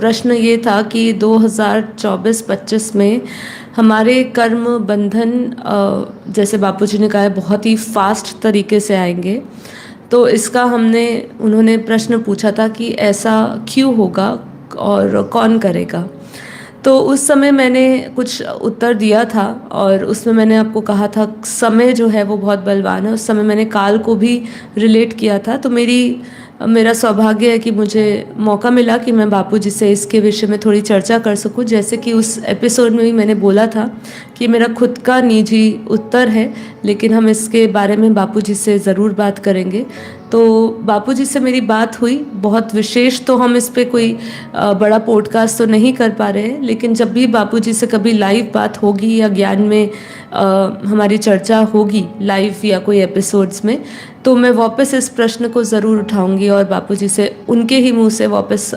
प्रश्न ये था कि 2024-25 में हमारे कर्म बंधन जैसे बापूजी ने कहा है बहुत ही फास्ट तरीके से आएंगे। तो इसका उन्होंने प्रश्न पूछा था कि ऐसा क्यों होगा और कौन करेगा। तो उस समय मैंने कुछ उत्तर दिया था और उसमें मैंने आपको कहा था समय जो है वो बहुत बलवान है। उस समय मैंने काल को भी रिलेट किया था। तो मेरा सौभाग्य है कि मुझे मौका मिला कि मैं बापूजी से इसके विषय में थोड़ी चर्चा कर सकूं। जैसे कि उस एपिसोड में भी मैंने बोला था कि मेरा खुद का निजी उत्तर है, लेकिन हम इसके बारे में बापूजी से ज़रूर बात करेंगे। तो बापूजी से मेरी बात हुई, बहुत विशेष तो हम इस पे कोई बड़ा पॉडकास्ट तो नहीं कर पा रहे हैं, लेकिन जब भी बापूजी से कभी लाइव बात होगी या ज्ञान में हमारी चर्चा होगी लाइव या कोई एपिसोड्स में, तो मैं वापस इस प्रश्न को ज़रूर उठाऊंगी और बापूजी से उनके ही मुंह से वापस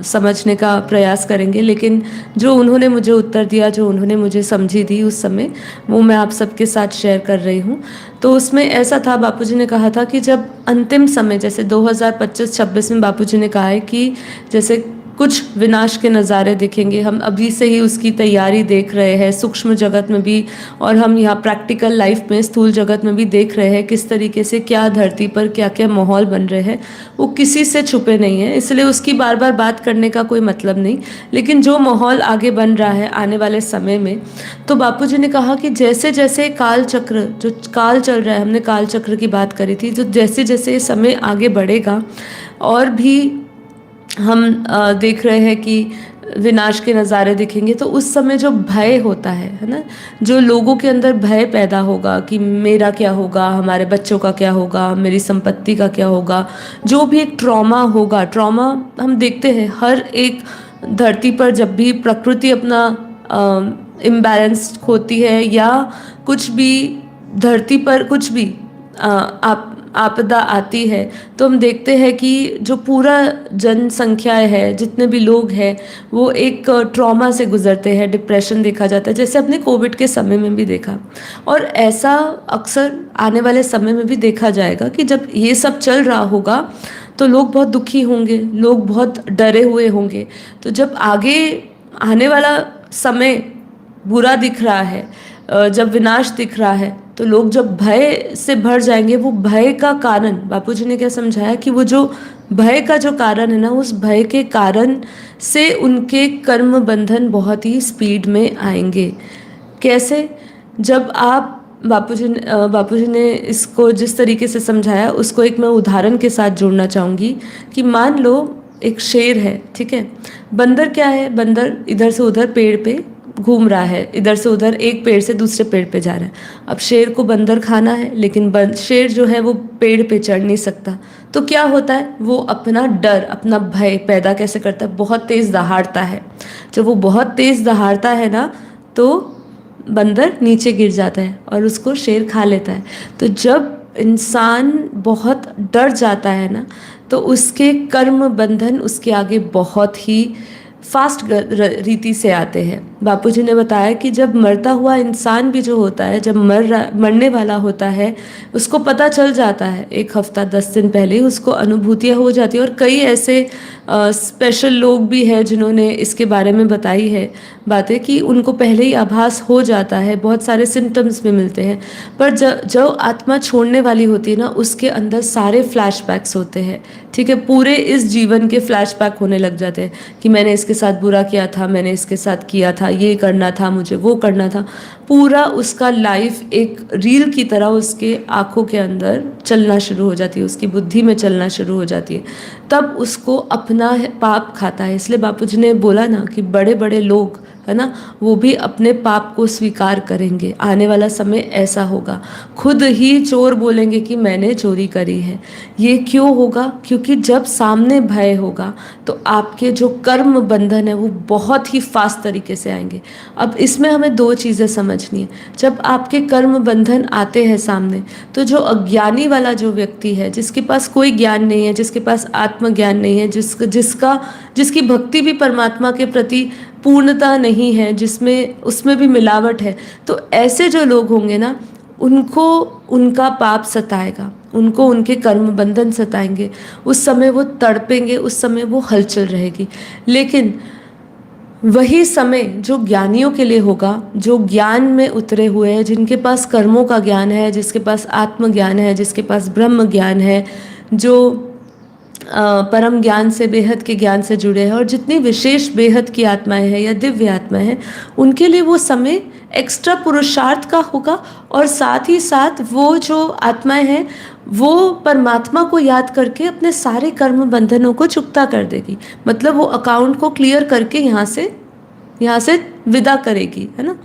समझने का प्रयास करेंगे। लेकिन जो उन्होंने मुझे उत्तर दिया, जो उन्होंने मुझे समझी दी उस समय, वो मैं आप सबके साथ शेयर कर रही हूँ। तो उसमें ऐसा था, बापूजी ने कहा था कि जब अंतिम समय जैसे 2025-26 में बापूजी ने कहा है कि जैसे कुछ विनाश के नज़ारे दिखेंगे, हम अभी से ही उसकी तैयारी देख रहे हैं, सूक्ष्म जगत में भी और हम यहाँ प्रैक्टिकल लाइफ में स्थूल जगत में भी देख रहे हैं किस तरीके से क्या धरती पर क्या क्या माहौल बन रहे हैं। वो किसी से छुपे नहीं है, इसलिए उसकी बार बार बात करने का कोई मतलब नहीं। लेकिन जो माहौल आगे बन रहा है आने वाले समय में, तो बापूजी ने कहा कि जैसे जैसे काल चक्र, जो काल चल रहा है, हमने काल चक्र की बात करी थी, जो जैसे जैसे समय आगे बढ़ेगा और भी हम देख रहे हैं कि विनाश के नज़ारे दिखेंगे, तो उस समय जो भय होता है ना, जो लोगों के अंदर भय पैदा होगा कि मेरा क्या होगा, हमारे बच्चों का क्या होगा, मेरी संपत्ति का क्या होगा, जो भी एक ट्रॉमा होगा। ट्रॉमा हम देखते हैं हर एक धरती पर, जब भी प्रकृति अपना इम्बैलेंस होती है या कुछ भी धरती पर कुछ भी आपदा आती है, तो हम देखते हैं कि जो पूरा जनसंख्या है, जितने भी लोग हैं, वो एक ट्रॉमा से गुजरते हैं, डिप्रेशन देखा जाता है, जैसे अपने कोविड के समय में भी देखा। और ऐसा अक्सर आने वाले समय में भी देखा जाएगा कि जब ये सब चल रहा होगा तो लोग बहुत दुखी होंगे, लोग बहुत डरे हुए होंगे। तो जब आगे आने वाला समय बुरा दिख रहा है, जब विनाश दिख रहा है, तो लोग जब भय से भर जाएंगे। वो भय का कारण, बापूजी ने क्या समझाया कि वो जो भय का जो कारण है ना, उस भय के कारण से उनके कर्म बंधन बहुत ही स्पीड में आएंगे। कैसे? जब आप बापूजी ने इसको जिस तरीके से समझाया, उसको एक मैं उदाहरण के साथ जोड़ना चाहूँगी कि मान लो एक शेर है, ठीक है। बंदर क्या है, बंदर इधर से उधर पेड़ पे घूम रहा है, इधर से उधर एक पेड़ से दूसरे पेड़ पे जा रहा है। अब शेर को बंदर खाना है, लेकिन शेर जो है वो पेड़ पे चढ़ नहीं सकता। तो क्या होता है, वो अपना डर, अपना भय पैदा कैसे करता है, बहुत तेज़ दहाड़ता है। जब वो बहुत तेज़ दहाड़ता है ना, तो बंदर नीचे गिर जाता है और उसको शेर खा लेता है। तो जब इंसान बहुत डर जाता है ना, तो उसके कर्म बंधन उसके आगे बहुत ही फास्ट रीति से आते हैं। बापूजी ने बताया कि जब मरता हुआ इंसान भी जो होता है, जब मरने वाला होता है, उसको पता चल जाता है 1 हफ्ता 10 दिन पहले ही उसको अनुभूतियाँ हो जाती है। और कई ऐसे स्पेशल लोग भी हैं जिन्होंने इसके बारे में बताई है बातें कि उनको पहले ही आभास हो जाता है, बहुत सारे सिम्टम्स भी मिलते हैं। पर जो आत्मा छोड़ने वाली होती है ना, उसके अंदर सारे फ्लैशबैक्स होते हैं, ठीक है। पूरे इस जीवन के फ्लैशबैक होने लग जाते हैं कि मैंने इसके साथ बुरा किया था, मैंने इसके साथ किया था, ये करना था मुझे, वो करना था। पूरा उसका लाइफ एक रील की तरह उसके आँखों के अंदर चलना शुरू हो जाती है, उसकी बुद्धि में चलना शुरू हो जाती है। तब उसको अपना पाप खाता है। इसलिए बापूजी ने बोला ना कि बड़े बड़े लोग है ना, वो भी अपने पाप को स्वीकार करेंगे। आने वाला समय ऐसा होगा, खुद ही चोर बोलेंगे कि मैंने चोरी करी है। ये क्यों होगा? क्योंकि जब सामने भय होगा तो आपके जो कर्म बंधन है वो बहुत ही फास्ट तरीके से आएंगे। अब इसमें हमें 2 चीज़ें समझनी है। जब आपके कर्म बंधन आते हैं सामने, तो जो अज्ञानी वाला जो व्यक्ति है, जिसके पास कोई ज्ञान नहीं है, जिसके पास आत्मज्ञान नहीं है, जिसकी भक्ति भी परमात्मा के प्रति पूर्णता नहीं है, जिसमें उसमें भी मिलावट है, तो ऐसे जो लोग होंगे ना, उनको उनका पाप सताएगा, उनको उनके कर्म बंधन सताएंगे। उस समय वो तड़पेंगे, उस समय वो हलचल रहेगी। लेकिन वही समय जो ज्ञानियों के लिए होगा, जो ज्ञान में उतरे हुए हैं, जिनके पास कर्मों का ज्ञान है, जिसके पास आत्मज्ञान है, जिसके पास ब्रह्म ज्ञान है, जो परम ज्ञान से, बेहद के ज्ञान से जुड़े हैं, और जितनी विशेष बेहद की आत्माएं हैं या दिव्य आत्माएं हैं, उनके लिए वो समय एक्स्ट्रा पुरुषार्थ का होगा। और साथ ही साथ वो जो आत्माएं हैं वो परमात्मा को याद करके अपने सारे कर्म बंधनों को चुकता कर देगी, मतलब वो अकाउंट को क्लियर करके यहाँ से विदा करेगी, है ना।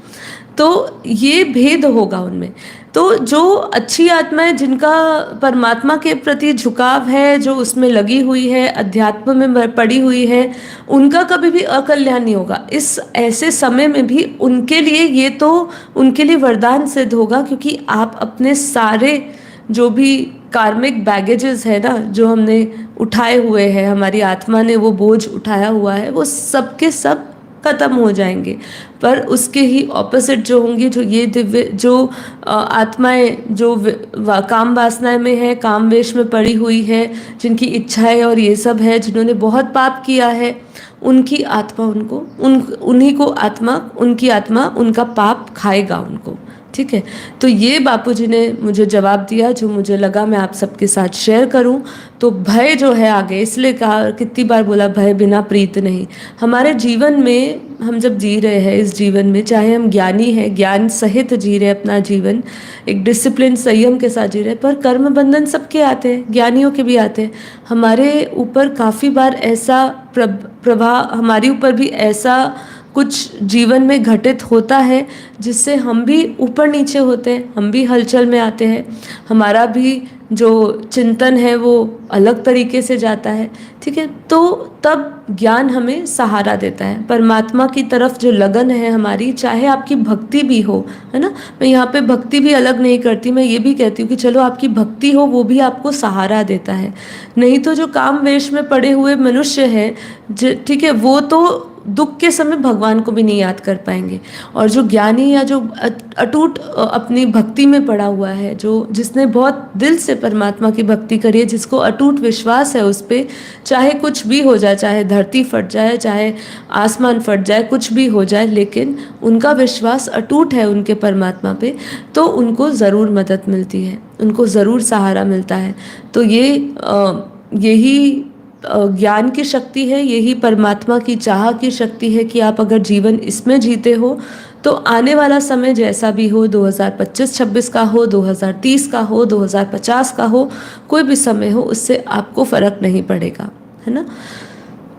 तो ये भेद होगा उनमें। तो जो अच्छी आत्माएं, जिनका परमात्मा के प्रति झुकाव है, जो उसमें लगी हुई है, अध्यात्म में पड़ी हुई है, उनका कभी भी अकल्याण नहीं होगा। इस ऐसे समय में भी उनके लिए ये तो उनके लिए वरदान सिद्ध होगा, क्योंकि आप अपने सारे जो भी कार्मिक बैगेजेस है ना, जो हमने उठाए हुए हैं, हमारी आत्मा ने वो बोझ उठाया हुआ है, वो सब के सब खत्म हो जाएंगे। पर उसके ही ऑपोजिट जो होंगी, जो ये दिव्य जो आत्माएं जो काम वासनाएं में है, काम वेश में पड़ी हुई है, जिनकी इच्छाएं और ये सब है, जिन्होंने बहुत पाप किया है, उनकी आत्मा उन्हीं को उनकी आत्मा उनका पाप खाएगा उनको। ठीक है। तो ये बापूजी ने मुझे जवाब दिया, जो मुझे लगा मैं आप सबके साथ शेयर करूं। तो भय जो है आगे, इसलिए कहा, कितनी बार बोला, भय बिना प्रीत नहीं। हमारे जीवन में हम जब जी रहे हैं, इस जीवन में चाहे हम ज्ञानी हैं, ज्ञान सहित जी रहे अपना जीवन, एक डिसिप्लिन संयम के साथ जी रहे, पर कर्म बंधन सबके आते हैं, ज्ञानियों के भी आते हैं। हमारे ऊपर काफ़ी बार ऐसा प्रभाव, हमारे ऊपर भी ऐसा कुछ जीवन में घटित होता है, जिससे हम भी ऊपर नीचे होते हैं, हम भी हलचल में आते हैं, हमारा भी जो चिंतन है वो अलग तरीके से जाता है। ठीक है। तो तब ज्ञान हमें सहारा देता है, परमात्मा की तरफ जो लगन है हमारी, चाहे आपकी भक्ति भी हो, है ना। मैं यहाँ पे भक्ति भी अलग नहीं करती, मैं ये भी कहती हूँ कि चलो आपकी भक्ति हो, वो भी आपको सहारा देता है। नहीं तो जो काम वेश में पड़े हुए मनुष्य हैं, ठीक है, वो तो दुख के समय भगवान को भी नहीं याद कर पाएंगे। और जो ज्ञानी या जो अटूट अपनी भक्ति में पड़ा हुआ है, जो जिसने बहुत दिल से परमात्मा की भक्ति करी है, जिसको अटूट विश्वास है उस पर, चाहे कुछ भी हो जाए, चाहे धरती फट जाए, चाहे आसमान फट जाए, कुछ भी हो जाए, लेकिन उनका विश्वास अटूट है उनके परमात्मा पे, तो उनको ज़रूर मदद मिलती है, उनको ज़रूर सहारा मिलता है। तो यही ज्ञान की शक्ति है, यही परमात्मा की चाह की शक्ति है कि आप अगर जीवन इसमें जीते हो, तो आने वाला समय जैसा भी हो, 2025-26 का हो, 2030 का हो, 2050 का हो, कोई भी समय हो, उससे आपको फ़र्क नहीं पड़ेगा, है ना।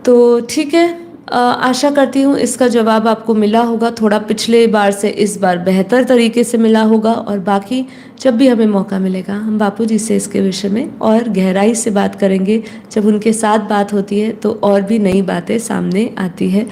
तो ठीक है, आशा करती हूँ इसका जवाब आपको मिला होगा, थोड़ा पिछले बार से इस बार बेहतर तरीके से मिला होगा। और बाकी जब भी हमें मौका मिलेगा, हम बापूजी से इसके विषय में और गहराई से बात करेंगे। जब उनके साथ बात होती है तो और भी नई बातें सामने आती है।